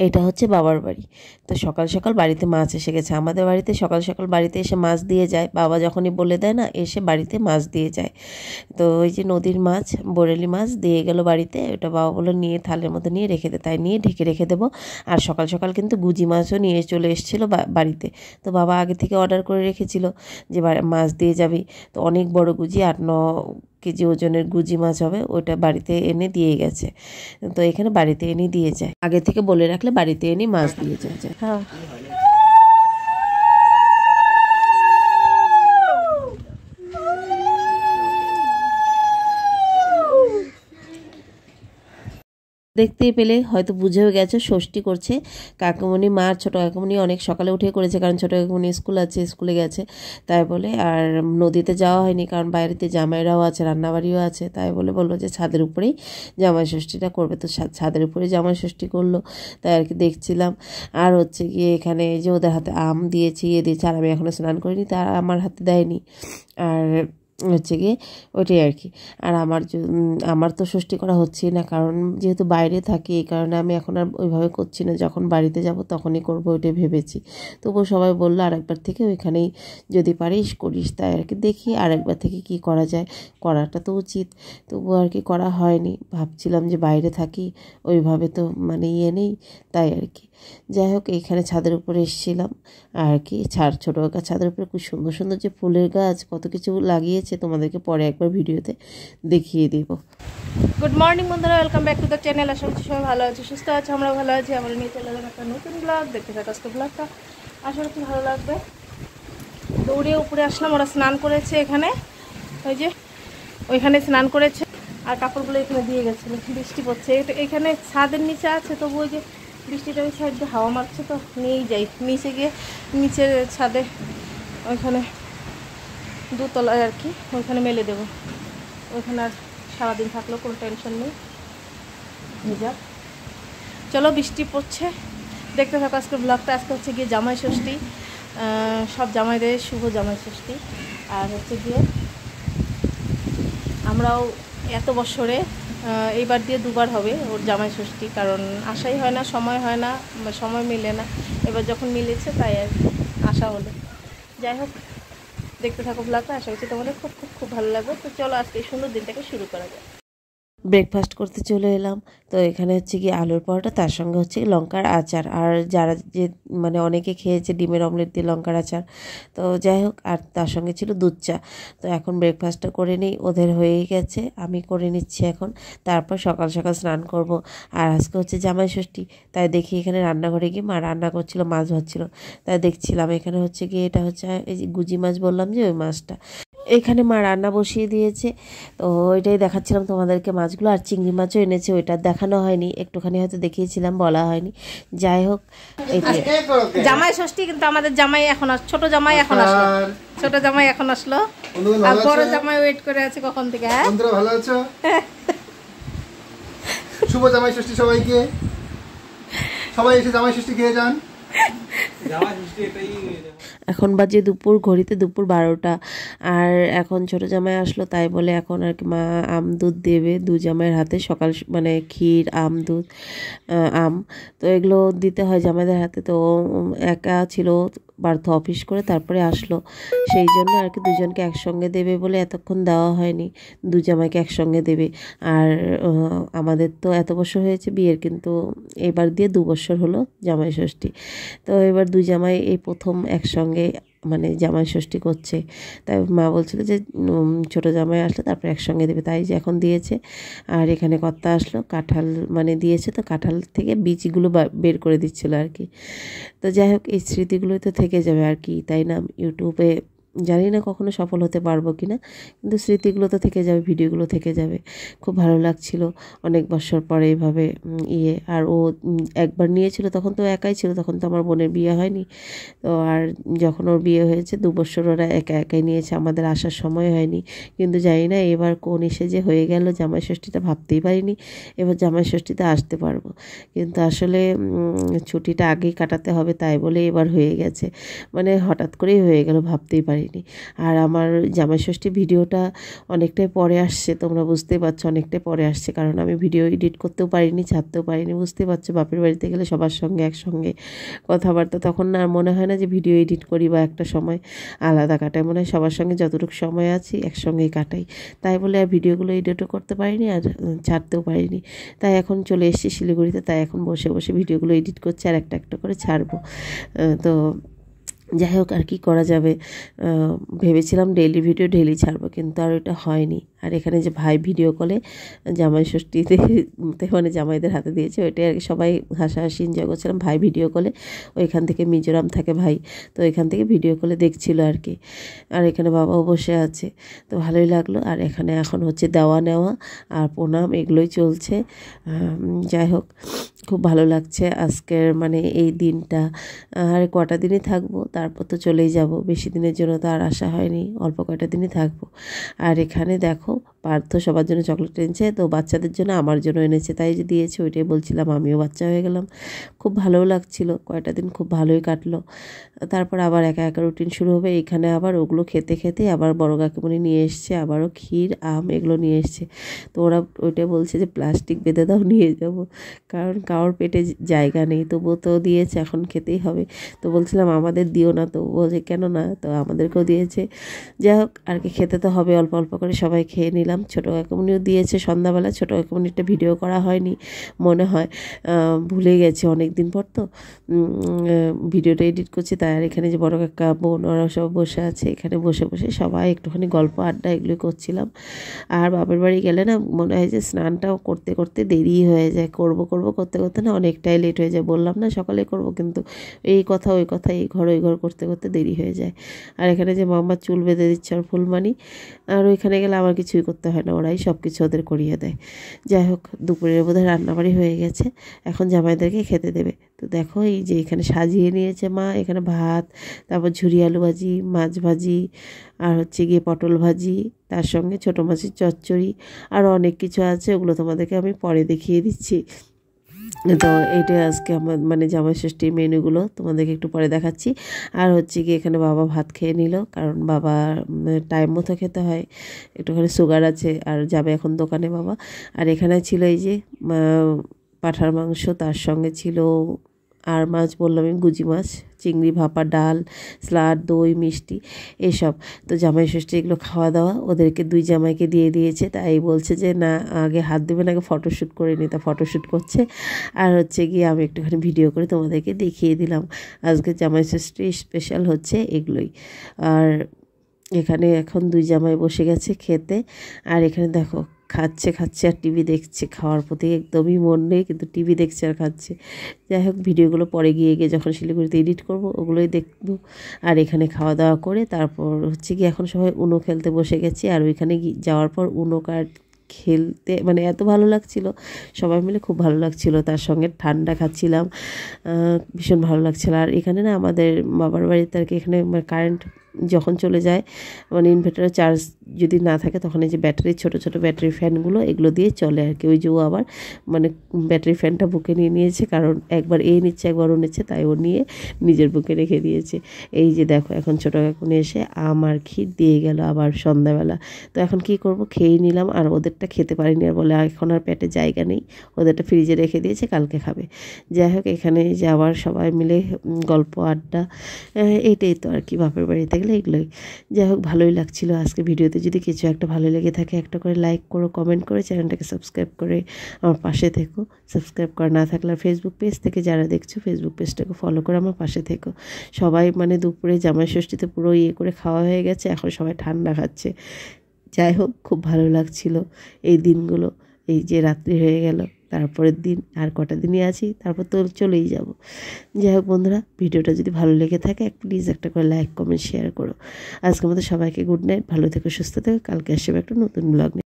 এটা হচ্ছে বাবার বাড়ি। তো সকাল সকাল বাড়িতে মাছ এসে গেছে। আমাদের বাড়িতে সকাল সকাল বাড়িতে এসে মাছ দিয়ে যায়, বাবা যখনই বলে দেয় না এসে বাড়িতে মাছ দিয়ে যায়। তো ওই যে নদীর মাছ, বরেলি মাছ দিয়ে গেল বাড়িতে। ওটা বাবা বললো নিয়ে থালের মধ্যে নিয়ে রেখে দে, তাই নিয়ে ঢেকে রেখে দেবো। আর সকাল সকাল কিন্তু গুজি মাছও নিয়ে চলে এসেছিলো বাড়িতে। তো বাবা আগে থেকে অর্ডার করে রেখেছিল যে মাছ দিয়ে যাবি। তো অনেক বড় গুজি, 8-9 কেজি ওজনের গুজি মাছ হবে, ওইটা বাড়িতে এনে দিয়ে গেছে। তো এখানে বাড়িতে এনে দিয়ে যায়, আগে থেকে বলে রাখলে বাড়িতে এনে মাছ দিয়ে যায়। হ্যাঁ, দেখতেই পেলে হয়তো বুঝেও গেছো ষষ্ঠী করছে কাকুমণি। মার ছোটো কাকুমণি অনেক সকালে উঠে করেছে, কারণ ছোটো কাকুমণি স্কুল আছে, স্কুলে গেছে তাই বলে। আর নদীতে যাওয়া হয়নি, কারণ বাইরেতে জামাইরাও আছে, রান্নাবাড়িও আছে, তাই বলে বললো যে ছাদের উপরেই জামাই ষষ্ঠীটা করবে। তো ছাদের উপরে জামাই ষষ্ঠী করলো, তাই আর কি দেখছিলাম। আর হচ্ছে গিয়ে এখানে যে ওদের হাতে আম দিয়েছি, দিয়েছে, আর আমি এখনও স্নান করিনি, তা আমার হাতে দেয়নি। আর হচ্ছে গিয়ে ওইটাই আর কি। আর আমার তো ষষ্ঠী করা হচ্ছেই না, কারণ যেহেতু বাইরে থাকি, এই কারণে আমি এখন আর ওইভাবে করছি না। যখন বাড়িতে যাব তখনই করবো, ওইটাই ভেবেছি। তবুও সবাই বললো আরেকবার থেকে ওইখানেই যদি পারিস করিস, তাই আর কি দেখি আরেকবার থেকে কি করা যায়। করাটা তো উচিত, তবুও আর কি করা হয়নি। ভাবছিলাম যে বাইরে থাকি, ওইভাবে তো মানে নেই, তাই আর কি। যাই হোক, এইখানে ছাদের উপরে এসেছিলাম আর কি। ছোটো গাছ, ছাদের উপরে খুব সুন্দর সুন্দর যে ফুলের গাছ, কত কিছু লাগিয়েছে, তোমাদেরকে পরে একবার ভিডিওতে দেখিয়ে দেব। গুড মর্নিং বন্ধুরা, welcome back to the channel. আশা করছি সবাই ভালো আছে, সুস্থ আছে, আমরা ভালো আছি। আমরা নিয়ে চলে এলাম একটা নতুন ব্লগ, দেখতে থাকো আজকে ব্লগটা, আশা করছি ভালো লাগবে। দৌড়ে উপরে আসলাম, ওরা স্নান করেছে এখানে, ওই যে ওইখানে স্নান করেছে, আর কাপড়গুলো এখানে দিয়ে গেছিলো। বৃষ্টি পড়ছে, এখানে ছাদের নিচে আছে, তবু ওই যে বৃষ্টিটা ওই সাইড দিয়ে হাওয়া মারছে, তো নিয়েই যাই নিচে গিয়ে, নিচের ছাদে ওইখানে দুতলায় আর কি, ওইখানে মেলে দেবো। ওইখানে আর সারাদিন থাকলেও কোনো টেনশন নেই, ভেজা। চলো, বৃষ্টি পড়ছে, দেখতে থাকো আজকে ব্লগটা। আজকে হচ্ছে গিয়ে জামাই ষষ্ঠী, সব জামাইদের শুভ জামাই ষষ্ঠী। আর হচ্ছে গিয়ে আমরাও এত বছরে এইবার দিয়ে দুবার হবে ওর জামাই ষষ্ঠী, কারণ আসাই হয় না, সময় হয় না, সময় মিলে না। এবার যখন মিলেছে তাই আর আসা হলো। যাই হোক, দেখতে থাকো ব্লগটা, আশা করছি তোমাদের খুব খুব খুব ভালো লাগবে। তো চলো আজকে এই সুন্দর দিনটাকে শুরু করা যায়। ব্রেকফাস্ট করতে চলে এলাম। তো এখানে হচ্ছে কি আলুর পরোটা, তার সঙ্গে হচ্ছে লঙ্কার আচার। আর যারা যে মানে অনেকে খেয়েছে ডিমের অমলেট দিয়ে লঙ্কার আচার। তো যাই হোক, আর তার সঙ্গে ছিল দুধ চা। তো এখন ব্রেকফাস্টটা করে নিই, ওদের হয়েই গেছে, আমি করে নিচ্ছি এখন। তারপর সকাল সকাল স্নান করব। আর আজকে হচ্ছে জামাই ষষ্ঠী, তাই দেখি এখানে রান্নাঘরে গিয়ে মা রান্না করছিল, মাছ ভাজছিল, তাই দেখছিলাম। এখানে হচ্ছে গিয়ে এটা হচ্ছে এই যে গুজি মাছ বললাম যে, ওই মাছটা এখানে মা রান্না বসিয়ে দিয়েছে। তো ওইটাই দেখাচ্ছিলাম তোমাদেরকে মাছগুলো। আর চিংড়ি মাছও এনেছে, ওইটা দেখানো হয়নি, একটুখানি হয়তো দেখিয়েছিলাম, বলা হয়নি। যাই হোক, জামাই ষষ্ঠী কিন্তু আমাদের জামাই এখন ছোট জামাই এখন আসলো, ছোট জামাই এখন আসলো, আর বড় জামাই ওয়েট করে আছে কখন থেকে। হ্যাঁ বন্ধুরা, ভালো আছো? শুভ জামাই ষষ্ঠী সবাইকে, সবাই এসে জামাই ষষ্ঠী খেয়ে যান। এখন বাজে দুপুর, ঘড়িতে দুপুর 12টা। আর এখন ছোটো জামাই আসলো, তাই বলে এখন আর কি মা আম দুধ দেবে দু জামাইয়ের হাতে। সকাল মানে ক্ষীর, আম দুধ, আম, তো এগুলো দিতে হয় জামাইদের হাতে। তো একা ছিল, বার্থ অফিস করে তারপরে আসলো, সেই জন্য আর কি দুজনকে একসঙ্গে দেবে বলে এতক্ষণ দেওয়া হয়নি, দু জামাইকে একসঙ্গে দেবে। আর আমাদের তো এত বছর হয়েছে বিয়ের, কিন্তু এবার দিয়ে 2 বছর হলো জামাই ষষ্ঠী। তো এবার দুই জামাই এই প্রথম একসঙ্গে মানে জামাই ষষ্ঠী করছে। তাই মা বলছিল যে ছোটো জামাই আসলে তারপর একসঙ্গে দেবে, তাই যে এখন দিয়েছে। আর এখানে কর্তা আসলো, কাঁঠাল মানে দিয়েছে, তো কাঁঠাল থেকে বীজগুলো বের করে দিচ্ছিলো আর কি। তো যাই হোক, এই স্মৃতিগুলোই তো থেকে যাবে আর কি, তাই না? ইউটিউবে জানি না কখনো সফল হতে পারবো কি না, কিন্তু স্মৃতিগুলো তো থেকে যাবে, ভিডিওগুলো থেকে যাবে। খুব ভালো লাগছিল অনেক বছর পরে এইভাবে আর ও একবার নিয়েছিল, তখন তো একাই ছিল, তখন তো আমার বোনের বিয়ে হয়নি। তো আর যখন ওর বিয়ে হয়েছে 2 বছর ওরা একা একাই নিয়েছে, আমাদের আসার সময় হয়নি। কিন্তু জানি না এবার কোন এসে যে হয়ে গেল, জামাই ষষ্ঠীটা ভাবতেই পারিনি এবার জামাই ষষ্ঠীতে আসতে পারবো। কিন্তু আসলে ছুটিটা আগেই কাটাতে হবে, তাই বলে এবার হয়ে গেছে, মানে হঠাৎ করেই হয়ে গেল, ভাবতেই পারিনি। পারিনি। আর আমার জামাই ষষ্ঠী ভিডিওটা অনেকটাই পরে আসছে, তোমরা বুঝতেই পারছো অনেকটাই পরে আসছে, কারণ আমি ভিডিও এডিট করতেও পারিনি, ছাড়তেও পারিনি। বুঝতেই পারছো বাপের বাড়িতে গেলে সবার সঙ্গে একসঙ্গে কথাবার্তা, তখন না আর মনে হয় না যে ভিডিও এডিট করি বা একটা সময় আলাদা কাটাই, মনে হয় সবার সঙ্গে যতটুকু সময় আছি একসঙ্গেই কাটাই। তাই বলে আর ভিডিওগুলো এডিটও করতে পারিনি আর ছাড়তেও পারিনি। তাই এখন চলে এসেছি শিলিগুড়িতে, তাই এখন বসে বসে ভিডিওগুলো এডিট করছি আর একটা একটা করে ছাড়বো। তো যাই হোক, আর কি করা যাবে, ভেবেছিলাম ডেইলি ভিডিও ডেইলি ছাড়বো, কিন্তু আর ওইটা হয়নি। আর এখানে যে ভাই ভিডিও কলে জামাই ষষ্ঠীতে মানে জামাইদের হাতে দিয়েছে, ওইটাই আর কি সবাই হাসাহাসি এনজয় করছিলাম। ভাই ভিডিও কলে, ওইখান থেকে মিজোরাম থাকে ভাই, তো ওইখান থেকে ভিডিও কলে দেখছিল আর কি। আর এখানে বাবাও বসে আছে, তো ভালোই লাগলো। আর এখানে এখন হচ্ছে দেওয়া নেওয়া আর প্রণাম এগুলোই চলছে। যাই হোক, খুব ভালো লাগছে আজকের মানে এই দিনটা। আর কটা দিনই থাকবো, তারপর তো চলেই যাব। বেশি দিনের জন্য তো আর আসা হয়নি, অল্প কয়টা দিনই থাকবো। আর এখানে দেখো পার্থ সবার জন্য চকলেট এনেছে, তো বাচ্চাদের জন্য আমার জন্য এনেছে, তাই যে দিয়েছে ওইটাই বলছিলাম, আমিও বাচ্চা হয়ে গেলাম। খুব ভালোও লাগছিলো, কয়টা দিন খুব ভালোই কাটলো। তারপর আবার একা একা রুটিন শুরু হবে। এখানে আবার ওগুলো খেতে খেতে আবার বড় কাকিমণি নিয়ে এসছে, আবারও ক্ষীর আম এগুলো নিয়ে এসছে। তো ওরা ওইটাই বলছে যে প্লাস্টিক বেঁধে দাও, নিয়ে যাব, কারণ কারোর পেটে জায়গা নেই, তবুও তো দিয়েছে, এখন খেতেই হবে। তো বলছিলাম আমাদের দিও না, তো বলছে কেন না, তো আমাদেরকেও দিয়েছে। যাই হোক, আর কি খেতে তো হবে, অল্প অল্প করে সবাই খেয়ে নিলাম। ছোটো কাকিমণিও দিয়েছে সন্ধ্যাবেলা, ছোটো কাকিমণিটা ভিডিও করা হয়নি মনে হয়, ভুলে গেছি অনেক দিন পর তো ভিডিওটা এডিট করছি। তাই আর এখানে যে বড় কাকা বোন ওরা সব বসে আছে, এখানে বসে বসে সবাই একটুখানি গল্প আড্ডা এগুলোই করছিলাম। আর বাপের বাড়ি গেলে না মনে হয় যে স্নানটাও করতে করতে দেরি হয়ে যায়, করব করতে করতে না অনেকটাই লেট হয়ে যায়। বললাম না সকালে করব, কিন্তু এই কথা ওই কথা, এই ঘর ওই ঘর করতে করতে দেরি হয়ে যায়। আর এখানে যে মাম্মার চুল বেঁধে দিচ্ছে আর ফুলমানি, আর ওইখানে গেলে আমার কিছুই করতে হয় না, ওরাই সব কিছু ওদের করিয়ে দেয়। যাই হোক, দুপুরের বোধহয় রান্নাবাড়ি হয়ে গেছে, এখন জামাইদেরকে খেতে দেবে। তো দেখো এই যে এখানে সাজিয়ে নিয়েছে মা, এখানে ভাত, তারপর ঝুরি আলু ভাজি, মাছ ভাজি, আর হচ্ছে গিয়ে পটল ভাজি, তার সঙ্গে ছোটো মাছের চচ্চড়ি, আর অনেক কিছু আছে, ওগুলো তোমাদেরকে আমি পরে দেখিয়ে দিচ্ছি। তো এইটাই আজকে আমার মানে জামাই ষষ্ঠীর মেনুগুলো তোমাদেরকে একটু পরে দেখাচ্ছি। আর হচ্ছে কি এখানে বাবা ভাত খেয়ে নিল, কারণ বাবা টাইম মতো খেতে হয়, একটুখানি সুগার আছে, আর যাবে এখন দোকানে বাবা। আর এখানে ছিল এই যে পাঁঠার মাংস, তার সঙ্গে ছিল আর মাছ বললাম আমি, গুজি মাছ, চিংড়ি ভাপা, ডাল, স্যালাড, দই, মিষ্টি এসব। তো জামাই ষষ্ঠী এগুলো খাওয়া দাওয়া ওদেরকে দুই জামাইকে দিয়ে দিয়েছে, তাই বলছে যে না আগে হাত দেবেন, আগে ফটোশ্যুট করে নি, তা ফটোশ্যুট করছে। আর হচ্ছে গিয়ে আমি একটুখানি ভিডিও করে তোমাদেরকে দেখিয়ে দিলাম। আজকে জামাই ষষ্ঠী স্পেশাল হচ্ছে এগুলোই। আর এখানে এখন দুই জামাই বসে গেছে খেতে, আর এখানে দেখো খাচ্ছে আর টিভি দেখছে, খাওয়ার প্রতি একদমই মন নেই, কিন্তু টিভি দেখছে আর খাচ্ছে। যাই হোক, ভিডিওগুলো পরে গিয়ে যখন শিলিগুড়িতে এডিট করব ওগুলোই দেখবো। আর এখানে খাওয়া দাওয়া করে তারপর হচ্ছে কি এখন সবাই উনো খেলতে বসে গেছি। আর ওইখানে যাওয়ার পর উনো কার্ড খেলতে মানে এত ভালো লাগছিল, সবাই মিলে খুব ভালো লাগছিল, তার সঙ্গে ঠান্ডা খাচ্ছিলাম, ভীষণ ভালো লাগছিল। আর এখানে না আমাদের বাবার বাড়িতে আর কি এখানে কারেন্ট যখন চলে যায়, মানে ইনভার্টারের চার্জ যদি না থাকে, তখন এই যে ব্যাটারি ছোটো ছোটো ব্যাটারি ফ্যানগুলো এগুলো দিয়ে চলে আর কি। ওই যে ও আবার মানে ব্যাটারি ফ্যানটা বুকে নিয়ে নিয়েছে, কারণ একবার নিচ্ছে একবার ও নিচ্ছে, তাই ও নিয়ে নিজের বুকে রেখে দিয়েছে। এই যে দেখো এখন ছোটো কাকুনি এসে আম আর ক্ষীর দিয়ে গেল আবার সন্ধ্যাবেলা। তো এখন কি করব, খেয়ে নিলাম। আর ওদেরটা খেতে পারিনি, আর বলে এখন আর পেটে জায়গা নেই, ওদেরটা ফ্রিজে রেখে দিয়েছে, কালকে খাবে। যাই হোক, এখানে যে আবার সবাই মিলে গল্প আড্ডা, এইটাই তো আর কি বাপের বাড়িতে গেলে এগুলোই। যাই হোক, ভালোই লাগছিল আজকে ভিডিওতে। যদি কিছু একটা ভালো লেগে থাকে একটা করে লাইক করো, কমেন্ট করে চ্যানেলটাকে সাবস্ক্রাইব করে আমার পাশে থেকো। সাবস্ক্রাইব করা না থাকলে ফেসবুক পেজ থেকে যারা দেখছো ফেসবুক পেজটাকে ফলো করে আমার পাশে থেকো। সবাই মানে দুপুরে জামাই ষষ্ঠীতে পুরো করে খাওয়া হয়ে গেছে, এখন সবাই ঠান্ডা খাচ্ছে। যাই হোক, খুব ভালো লাগছিল এই দিনগুলো। এই যে রাত্রি হয়ে গেল, তারপরের দিন আর কটা দিনই আছি, তারপর তো চলেই যাব। যাই হোক বন্ধুরা, ভিডিওটা যদি ভালো লেগে থাকে প্লিজ একটা করে লাইক কমেন্ট শেয়ার করো। আজকের মতো সবাইকে গুড নাইট, ভালো থেকো, সুস্থ থেকো। কালকে আসবে একটা নতুন ব্লগ নিয়ে।